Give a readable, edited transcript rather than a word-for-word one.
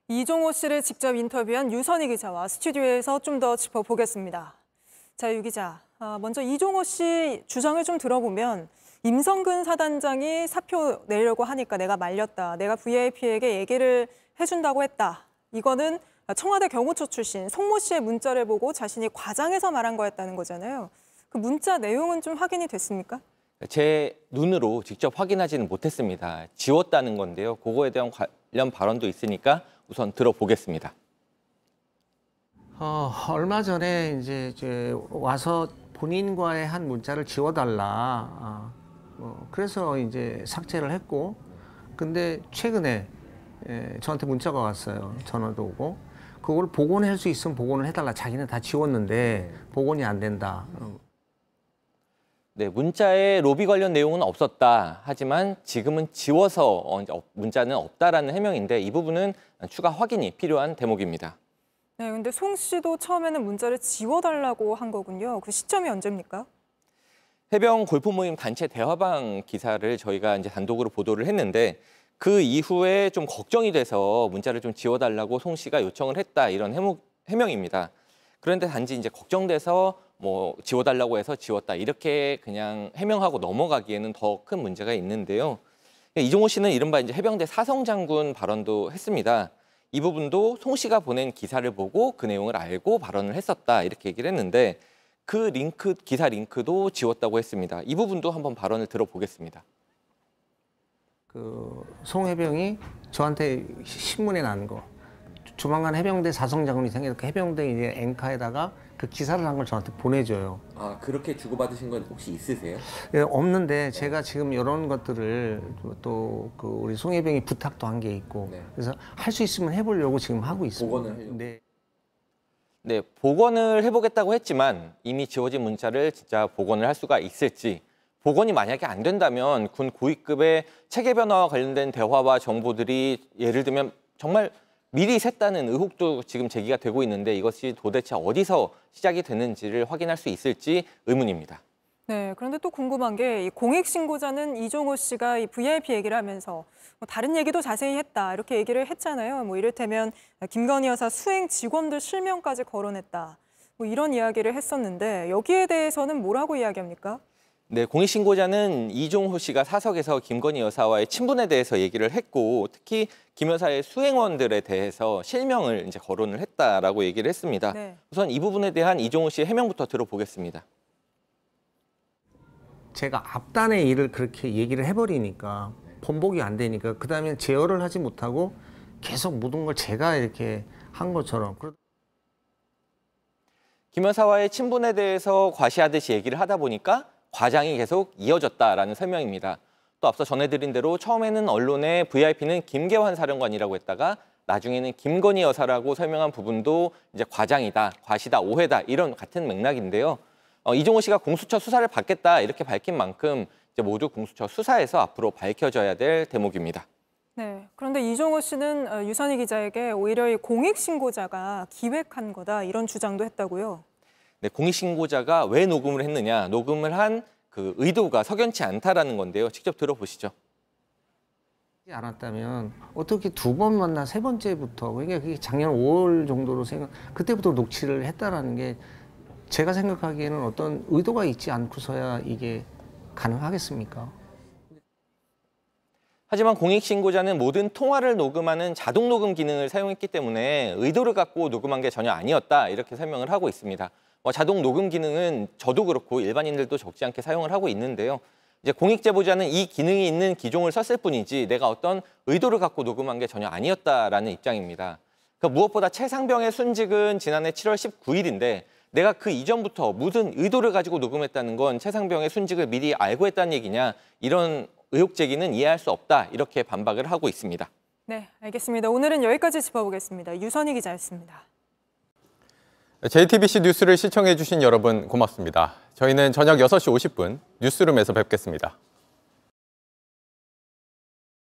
이종호 씨를 직접 인터뷰한 유선희 기자와 스튜디오에서 좀 더 짚어보겠습니다. 자, 유 기자, 먼저 이종호 씨 주장을 좀 들어보면 임성근 사단장이 사표 내려고 하니까 내가 말렸다. 내가 VIP에게 얘기를 해준다고 했다. 이거는 청와대 경호처 출신 송모 씨의 문자를 보고 자신이 과장해서 말한 거였다는 거잖아요. 그 문자 내용은 좀 확인이 됐습니까? 제 눈으로 직접 확인하지는 못했습니다. 지웠다는 건데요. 그거에 대한 관련 발언도 있으니까 우선 들어보겠습니다. 얼마 전에 이제 와서 본인과의 한 문자를 지워달라. 그래서 이제 삭제를 했고, 근데 최근에 저한테 문자가 왔어요. 전화도 오고. 그걸 복원할 수 있으면 복원을 해달라. 자기는 다 지웠는데 복원이 안 된다. 네, 문자에 로비 관련 내용은 없었다. 하지만 지금은 지워서 문자는 없다라는 해명인데 이 부분은 추가 확인이 필요한 대목입니다. 네, 근데 송 씨도 처음에는 문자를 지워달라고 한 거군요. 그 시점이 언제입니까? 해병 골프 모임 단체 대화방 기사를 저희가 이제 단독으로 보도를 했는데 그 이후에 좀 걱정이 돼서 문자를 좀 지워달라고 송 씨가 요청을 했다 이런 해명입니다. 그런데 단지 이제 걱정돼서 뭐 지워달라고 해서 지웠다 이렇게 그냥 해명하고 넘어가기에는 더 큰 문제가 있는데요. 이종호 씨는 이른바 이제 해병대 사성장군 발언도 했습니다. 이 부분도 송 씨가 보낸 기사를 보고 그 내용을 알고 발언을 했었다 이렇게 얘기를 했는데 그 기사 링크도 지웠다고 했습니다. 이 부분도 한번 발언을 들어보겠습니다. 송 해병이 저한테 신문에 난 거. 조만간 해병대 사성장군이 생겨서 그 해병대 이제 앵카에다가 그 기사를 한 걸 저한테 보내줘요. 아, 그렇게 주고받으신 건 혹시 있으세요? 예, 없는데 제가 지금 이런 것들을 또 우리 송 해병이 부탁도 한 게 있고 그래서 할 수 있으면 해보려고 지금 하고 있습니다. 복원을 하려고. 네, 복원을 해보겠다고 했지만 이미 지워진 문자를 진짜 복원을 할 수가 있을지 복원이 만약에 안 된다면 군 고위급의 체계 변화와 관련된 대화와 정보들이 예를 들면 정말 미리 샜다는 의혹도 지금 제기가 되고 있는데 이것이 도대체 어디서 시작이 되는지를 확인할 수 있을지 의문입니다. 네, 그런데 또 궁금한 게 이 공익신고자는 이종호 씨가 이 VIP 얘기를 하면서 뭐 다른 얘기도 자세히 했다 이렇게 얘기를 했잖아요. 뭐 이를테면 김건희 여사 수행 직원들 실명까지 거론했다. 뭐 이런 이야기를 했었는데 여기에 대해서는 뭐라고 이야기합니까? 네, 공익신고자는 이종호 씨가 사석에서 김건희 여사와의 친분에 대해서 얘기를 했고 특히 김 여사의 수행원들에 대해서 실명을 이제 거론을 했다라고 얘기를 했습니다. 네. 우선 이 부분에 대한 이종호 씨의 해명부터 들어보겠습니다. 제가 앞단의 일을 그렇게 얘기를 해버리니까 번복이 안 되니까 그다음에 제어를 하지 못하고 계속 모든 걸 제가 이렇게 한 것처럼. 김 여사와의 친분에 대해서 과시하듯이 얘기를 하다 보니까 과장이 계속 이어졌다라는 설명입니다. 또 앞서 전해드린 대로 처음에는 언론에 VIP는 김계환 사령관이라고 했다가 나중에는 김건희 여사라고 설명한 부분도 이제 과장이다, 과시다, 오해다 이런 같은 맥락인데요. 이종호 씨가 공수처 수사를 받겠다 이렇게 밝힌 만큼 이제 모두 공수처 수사에서 앞으로 밝혀져야 될 대목입니다. 네, 그런데 이종호 씨는 유선희 기자에게 오히려 이 공익신고자가 기획한 거다 이런 주장도 했다고요. 네, 공익신고자가 왜 녹음을 했느냐, 녹음을 한 그 의도가 석연치 않다라는 건데요. 직접 들어보시죠. 않았다면 어떻게 두 번 만나 세 번째부터 그러니까 그게 작년 5월 정도로 그때부터 녹취를 했다라는 게 제가 생각하기에는 어떤 의도가 있지 않고서야 이게 가능하겠습니까? 하지만 공익신고자는 모든 통화를 녹음하는 자동 녹음 기능을 사용했기 때문에 의도를 갖고 녹음한 게 전혀 아니었다 이렇게 설명을 하고 있습니다. 자동 녹음 기능은 저도 그렇고 일반인들도 적지 않게 사용을 하고 있는데요. 이제 공익제보자는 이 기능이 있는 기종을 썼을 뿐이지 내가 어떤 의도를 갖고 녹음한 게 전혀 아니었다라는 입장입니다. 무엇보다 최상병의 순직은 지난해 7월 19일인데 내가 그 이전부터 무슨 의도를 가지고 녹음했다는 건 최상병의 순직을 미리 알고 했다는 얘기냐 이런 의혹 제기는 이해할 수 없다 이렇게 반박을 하고 있습니다. 네, 알겠습니다. 오늘은 여기까지 짚어보겠습니다. 유선희 기자였습니다. JTBC 뉴스를 시청해 주신 여러분 고맙습니다. 저희는 저녁 6시 50분 뉴스룸에서 뵙겠습니다.